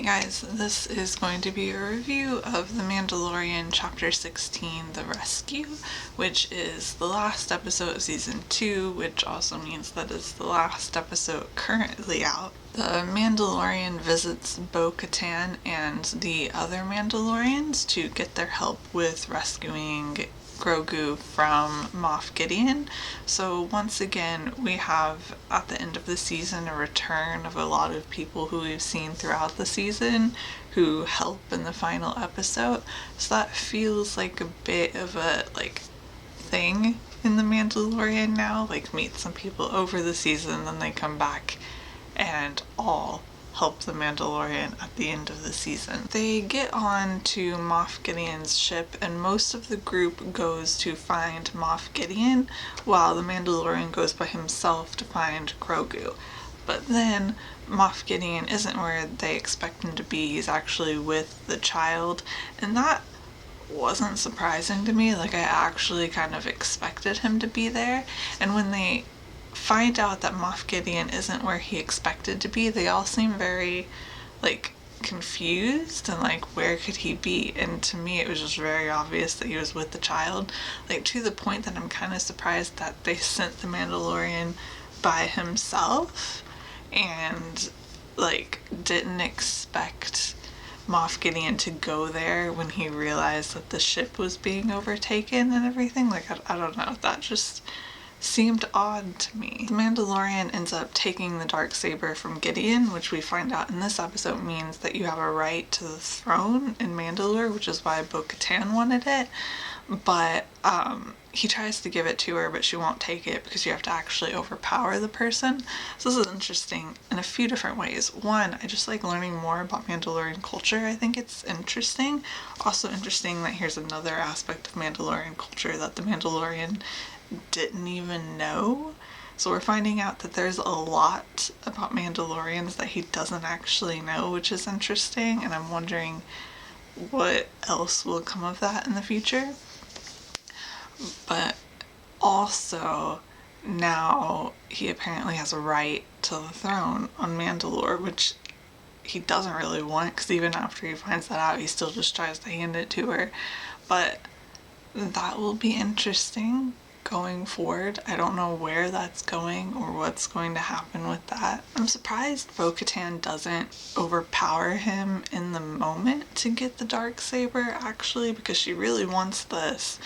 guys, this is going to be a review of The Mandalorian Chapter 16, The Rescue, which is the last episode of Season 2, which also means that it's the last episode currently out. The Mandalorian visits Bo-Katan and the other Mandalorians to get their help with rescuing Grogu from Moff Gideon. So once again, we have at the end of the season a return of a lot of people who we've seen throughout the season who help in the final episode. So that feels like a bit of a thing in The Mandalorian now. Meet some people over the season, then they come back and all help the Mandalorian at the end of the season. They get on to Moff Gideon's ship and most of the group goes to find Moff Gideon while the Mandalorian goes by himself to find Grogu. But then Moff Gideon isn't where they expect him to be. He's actually with the child, and that wasn't surprising to me. I actually kind of expected him to be there. And when they find out that Moff Gideon isn't where he expected to be, they all seem very confused and where could he be? And to me it was just very obvious that he was with the child, to the point that I'm kind of surprised that they sent the Mandalorian by himself and didn't expect Moff Gideon to go there when he realized that the ship was being overtaken and everything. I don't know, that just seemed odd to me. The Mandalorian ends up taking the dark saber from Gideon, which we find out in this episode means that you have a right to the throne in Mandalore, which is why Bo-Katan wanted it. But he tries to give it to her, but she won't take it because you have to actually overpower the person. So this is interesting in a few different ways. One, I just like learning more about Mandalorian culture. I think it's interesting. Also interesting that here's another aspect of Mandalorian culture that the Mandalorian didn't even know. So we're finding out that there's a lot about Mandalorians that he doesn't actually know, which is interesting, and I'm wondering what else will come of that in the future. But also, now he apparently has a right to the throne on Mandalore, which he doesn't really want, because even after he finds that out, he still just tries to hand it to her. But that will be interesting going forward. I don't know where that's going or what's going to happen with that. I'm surprised Bo-Katan doesn't overpower him in the moment to get the dark saber, actually, because she really wants this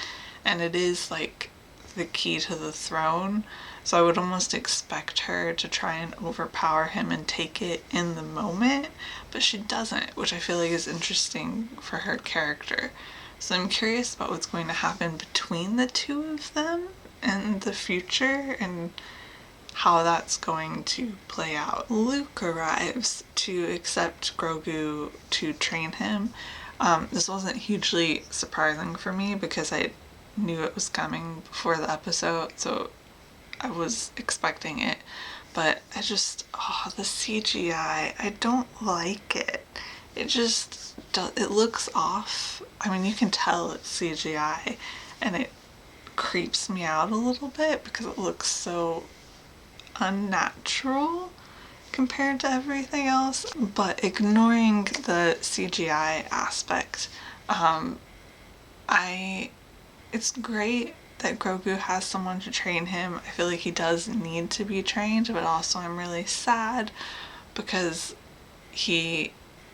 and it is the key to the throne. So I would almost expect her to try and overpower him and take it in the moment, but she doesn't, which I feel like is interesting for her character. So I'm curious about what's going to happen between the two of them in the future and how that's going to play out. Luke arrives to accept Grogu to train him. This wasn't hugely surprising for me because I knew it was coming before the episode, so I was expecting it. But the CGI, I don't like it. It looks off. I mean, you can tell it's CGI, and it creeps me out a little bit because it looks so unnatural compared to everything else. But ignoring the CGI aspect, it's great that Grogu has someone to train him. I feel like he does need to be trained, but also I'm really sad because he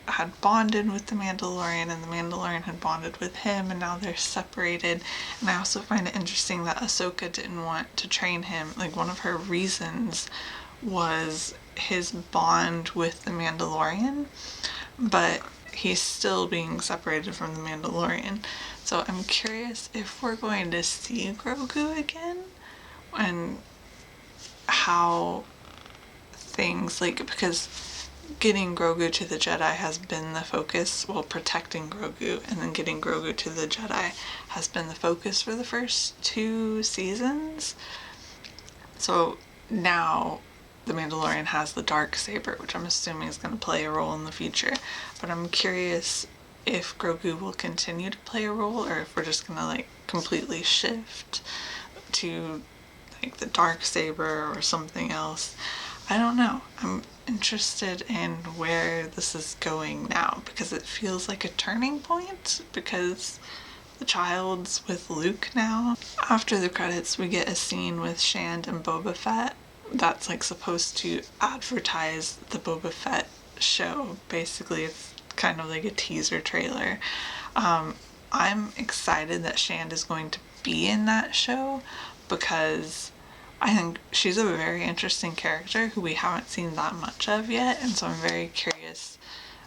had bonded with the Mandalorian and the Mandalorian had bonded with him, and now they're separated. And I also find it interesting that Ahsoka didn't want to train him. One of her reasons was his bond with the Mandalorian, but he's still being separated from the Mandalorian. So I'm curious if we're going to see Grogu again and how things because getting Grogu to the Jedi has been the focus, protecting Grogu and then getting Grogu to the Jedi has been the focus for the first 2 seasons. So now the Mandalorian has the dark saber, which I'm assuming is going to play a role in the future. But I'm curious if Grogu will continue to play a role or if we're just going to completely shift to the dark saber or something else. I don't know. I'm interested in where this is going now because it feels like a turning point because the child's with Luke now. After the credits, we get a scene with Shand and Boba Fett that's like supposed to advertise the Boba Fett show. Basically, it's kind of like a teaser trailer. I'm excited that Shand is going to be in that show because I think she's a very interesting character who we haven't seen that much of yet, and so I'm very curious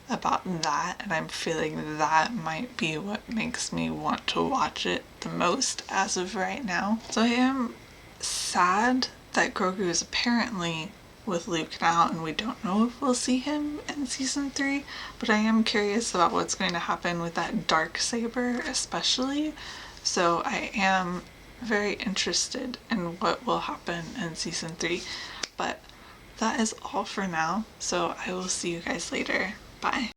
about that, and I'm feeling that might be what makes me want to watch it the most as of right now. So I am sad that Grogu is apparently with Luke now, and we don't know if we'll see him in season 3, but I am curious about what's going to happen with that dark saber especially. So I am very interested in what will happen in season 3. But that is all for now, so I will see you guys later. Bye.